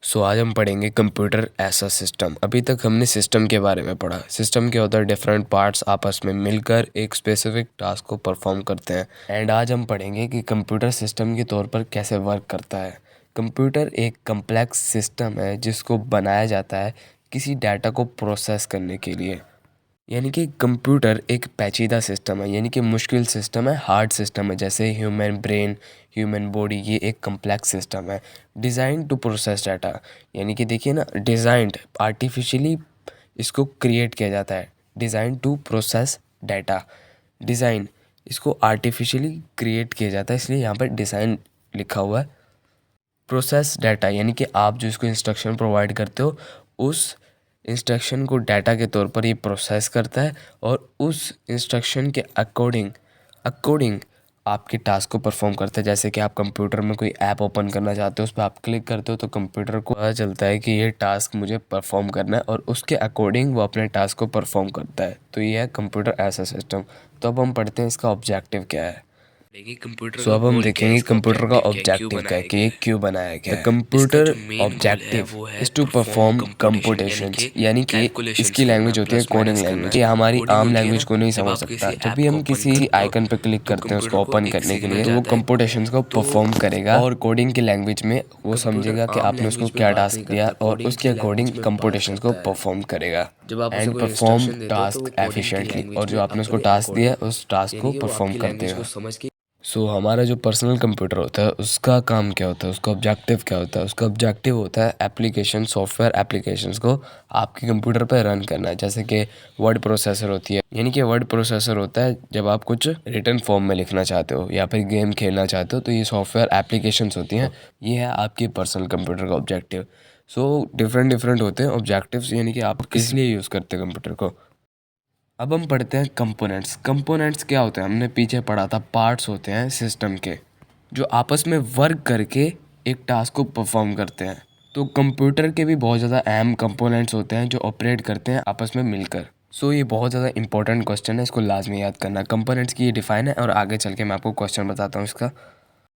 आज हम पढ़ेंगे कंप्यूटर ऐसा सिस्टम। अभी तक हमने सिस्टम के बारे में पढ़ा। सिस्टम के होता है डिफरेंट पार्ट्स आपस में मिलकर एक स्पेसिफिक टास्क को परफॉर्म करते हैं। एंड आज हम पढ़ेंगे कि कंप्यूटर सिस्टम के तौर पर कैसे वर्क करता है। कंप्यूटर एक कम्प्लेक्स सिस्टम है जिसको बनाया जाता है किसी डाटा को प्रोसेस करने के लिए। यानी कि कंप्यूटर एक पेचीदा सिस्टम है, यानी कि मुश्किल सिस्टम है, हार्ड सिस्टम है। जैसे ह्यूमन ब्रेन, ह्यूमन बॉडी, ये एक कम्प्लेक्स सिस्टम है डिज़ाइन टू प्रोसेस डाटा। यानी कि देखिए ना, डिज़ाइंड आर्टिफिशियली इसको क्रिएट किया जाता है। Design to process data, design इसको आर्टिफिशियली क्रिएट किया जाता है, इसलिए यहाँ पर डिज़ाइन लिखा हुआ है। प्रोसेस डाटा यानी कि आप जो इसको इंस्ट्रक्शन प्रोवाइड करते हो उस इंस्ट्रक्शन को डाटा के तौर पर ये प्रोसेस करता है और उस इंस्ट्रक्शन के अकॉर्डिंग आपके टास्क को परफॉर्म करता है। जैसे कि आप कंप्यूटर में कोई ऐप ओपन करना चाहते हो, उस पर आप क्लिक करते हो तो कंप्यूटर को पता चलता है कि ये टास्क मुझे परफॉर्म करना है और उसके अकॉर्डिंग वो अपने टास्क को परफॉर्म करता है। तो ये है कंप्यूटर ऐसा सिस्टम। तो अब हम पढ़ते हैं इसका ऑब्जेक्टिव क्या है। अब हम देखेंगे कंप्यूटर का ऑब्जेक्टिव क्या है कि ये क्यों बनाया गया है। Computer objective is to perform computations, यानी कि इसकी लैंग्वेज होती है कोडिंग लैंग्वेज। ये हमारी आम लैंग्वेज को नहीं समझ सकता। जब भी हम किसी आइकन पर क्लिक करते हैं उसको ओपन करने के लिए, तो वो कंप्यूटेशंस को परफॉर्म करेगा और कोडिंग की लैंग्वेज में वो समझेगा कि आपने उसको क्या टास्क दिया और उसके अकॉर्डिंग कंप्यूटेशंस को परफॉर्म करेगा एंड परफॉर्म टास्क एफिशिएंटली। और जो आपने उसको टास्क दिया उस टास्क को परफॉर्म कर देगा। हमारा जो पर्सनल कंप्यूटर होता है उसका काम क्या होता है, उसका ऑब्जेक्टिव क्या होता है। उसका ऑब्जेक्टिव होता है एप्लीकेशन, सॉफ्टवेयर एप्लीकेशंस को आपके कंप्यूटर पर रन करना है। जैसे कि वर्ड प्रोसेसर होती है, यानी कि वर्ड प्रोसेसर होता है जब आप कुछ रिटन फॉर्म में लिखना चाहते हो या फिर गेम खेलना चाहते हो, तो ये सॉफ्टवेयर एप्लीकेशंस होती हैं। ये है आपके पर्सनल कंप्यूटर का ऑब्जेक्टिव। डिफरेंट होते हैं ऑब्जेक्टिव्स, यानी कि आप किस लिए यूज़ करते हैं कंप्यूटर को। अब हम पढ़ते हैं कंपोनेंट्स। कंपोनेंट्स क्या होते हैं, हमने पीछे पढ़ा था, पार्ट्स होते हैं सिस्टम के जो आपस में वर्क करके एक टास्क को परफॉर्म करते हैं। तो कंप्यूटर के भी बहुत ज़्यादा अहम कंपोनेंट्स होते हैं जो ऑपरेट करते हैं आपस में मिलकर। ये बहुत ज़्यादा इंपॉर्टेंट क्वेश्चन है, इसको लाजमी याद करना। कंपोनेंट्स की ये डिफाइन है और आगे चल के मैं आपको क्वेश्चन बताता हूँ इसका।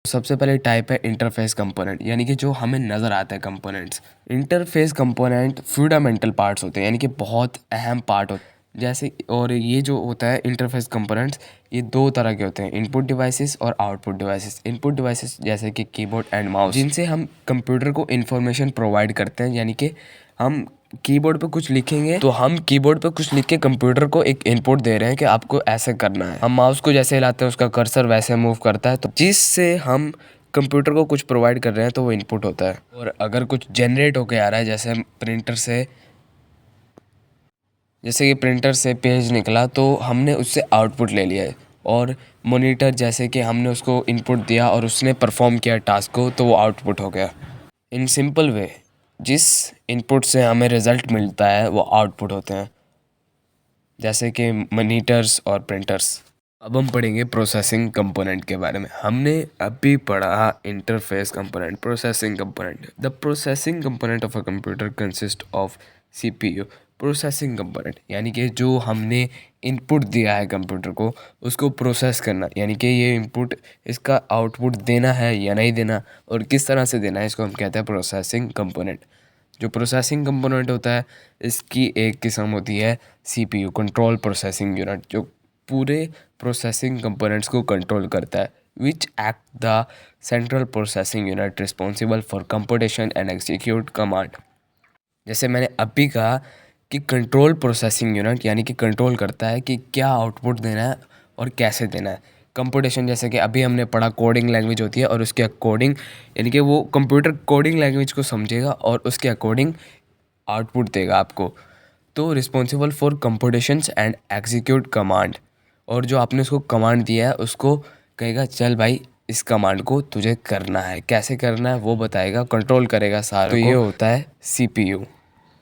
सबसे पहले टाइप है इंटरफेस कंपोनेंट, यानी कि जो हमें नज़र आता है components. Interface component fundamental parts होते हैं, यानी कि बहुत अहम पार्ट होते हैं। जैसे और ये जो होता है इंटरफेस कंपोनेंट्स, ये दो तरह के होते हैं, इनपुट डिवाइसेस और आउटपुट डिवाइसेस। इनपुट डिवाइसेस जैसे कि कीबोर्ड एंड माउस, जिनसे हम कंप्यूटर को इन्फॉर्मेशन प्रोवाइड करते हैं। यानी कि हम कीबोर्ड पे कुछ लिखेंगे तो हम कीबोर्ड पे कुछ लिख के कंप्यूटर को एक इनपुट दे रहे हैं कि आपको ऐसे करना है। हम माउस को जैसे हिलाते हैं उसका कर्सर वैसे मूव करता है, तो जिससे हम कंप्यूटर को कुछ प्रोवाइड कर रहे हैं तो वो इनपुट होता है। और अगर कुछ जनरेट होके आ रहा है, जैसे प्रिंटर से पेज निकला तो हमने उससे आउटपुट ले लिया है। और मॉनिटर, जैसे कि हमने उसको इनपुट दिया और उसने परफॉर्म किया टास्क को, तो वो आउटपुट हो गया। इन सिंपल वे जिस इनपुट से हमें रिज़ल्ट मिलता है वो आउटपुट होते हैं, जैसे कि मॉनिटर्स और प्रिंटर्स। अब हम पढ़ेंगे प्रोसेसिंग कंपोनेंट के बारे में। हमने अभी पढ़ा interface component, processing component. The processing component of a computer consist of CPU. Processing component यानी कि जो हमने इनपुट दिया है कंप्यूटर को उसको प्रोसेस करना, यानी कि ये इनपुट इसका आउटपुट देना है या नहीं देना और किस तरह से देना है, इसको हम कहते हैं प्रोसेसिंग कंपोनेंट। जो प्रोसेसिंग कंपोनेंट होता है इसकी एक किस्म होती है सीपीयू, कंट्रोल प्रोसेसिंग यूनिट, जो पूरे प्रोसेसिंग कंपोनेंट्स को कंट्रोल करता है। Which act the central processing unit responsible for computation and execute command. जैसे मैंने अभी कहा कि कंट्रोल प्रोसेसिंग यूनिट यानी कि कंट्रोल करता है कि क्या आउटपुट देना है और कैसे देना है। कंप्यूटेशन जैसे कि अभी हमने पढ़ा कोडिंग लैंग्वेज होती है और उसके अकॉर्डिंग, यानी कि वो कंप्यूटर कोडिंग लैंग्वेज को समझेगा और उसके अकॉर्डिंग आउटपुट देगा आपको। तो responsible for computations and execute command, और जो आपने उसको कमांड दिया है उसको कहेगा चल भाई इस कमांड को तुझे करना है, कैसे करना है वो बताएगा, कंट्रोल करेगा सारा। तो ये होता है सीपीयू।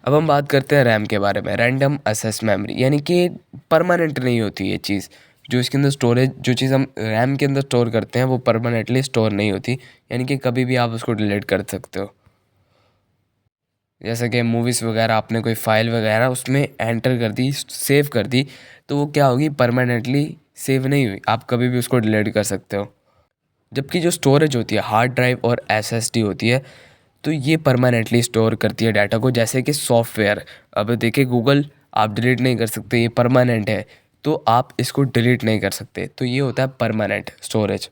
अब हम बात करते हैं रैम के बारे में। रैंडम एक्सेस मेमोरी, यानी कि परमानेंट नहीं होती ये चीज़। जो इसके अंदर स्टोरेज, जो चीज़ हम रैम के अंदर स्टोर करते हैं वो परमानेंटली स्टोर नहीं होती, यानी कि कभी भी आप उसको डिलीट कर सकते हो। जैसे कि मूवीज़ वगैरह आपने कोई फाइल वगैरह उसमें एंटर कर दी, सेव कर दी, तो वो क्या होगी, परमानेंटली सेव नहीं हुई, आप कभी भी उसको डिलीट कर सकते हो। जबकि जो स्टोरेज होती है, हार्ड ड्राइव और एसएसडी होती है, तो ये परमानेंटली स्टोर करती है डाटा को, जैसे कि सॉफ्टवेयर। अब देखिए गूगल आप डिलीट नहीं कर सकते, ये परमानेंट है, तो आप इसको डिलीट नहीं कर सकते। तो ये होता है परमानेंट स्टोरेज।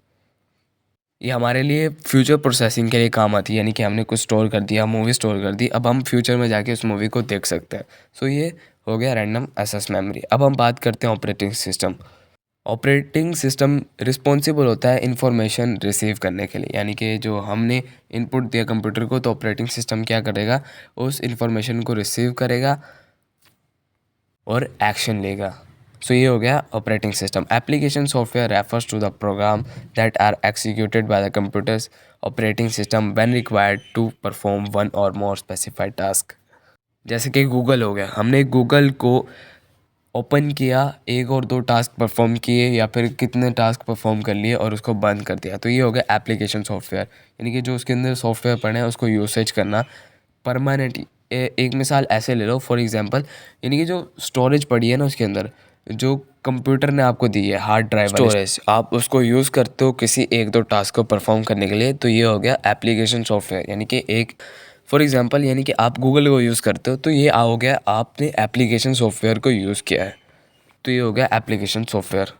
ये हमारे लिए फ्यूचर प्रोसेसिंग के लिए काम आती है, यानी कि हमने कुछ स्टोर कर दिया, मूवी स्टोर कर दी, अब हम फ्यूचर में जाके उस मूवी को देख सकते हैं। सो ये हो गया रैंडम एक्सेस मेमोरी। अब हम बात करते हैं operating system. Operating system responsible होता है इंफॉर्मेशन रिसीव करने के लिए, यानी कि जो हमने इनपुट दिया कंप्यूटर को, तो ऑपरेटिंग सिस्टम क्या करेगा, उस इंफॉर्मेशन को रिसीव करेगा और एक्शन लेगा। सो ये हो गया operating system. Application software refers to the program that are executed by the computer's operating system when required to perform one or more specified task. जैसे कि गूगल हो गया, हमने गूगल को ओपन किया, एक और दो टास्क परफॉर्म किए या फिर कितने टास्क परफॉर्म कर लिए और उसको बंद कर दिया, तो ये हो गया एप्लीकेशन सॉफ्टवेयर, यानी कि जो उसके अंदर सॉफ्टवेयर पड़े हैं उसको यूसेज करना परमानेंट। एक मिसाल ऐसे ले लो फॉर एग्जांपल, यानी कि जो स्टोरेज पड़ी है ना उसके अंदर, जो कंप्यूटर ने आपको दी है हार्ड ड्राइव स्टोरेज, आप उसको यूज़ करते हो किसी एक दो टास्क को परफॉर्म करने के लिए, तो ये हो गया एप्लीकेशन सॉफ्टवेयर। यानी कि एक फॉर एग्जांपल, यानी कि आप गूगल को यूज़ करते हो, तो ये हो गया आपने एप्लीकेशन सॉफ्टवेयर को यूज़ किया है, तो ये हो गया एप्लीकेशन सॉफ्टवेयर।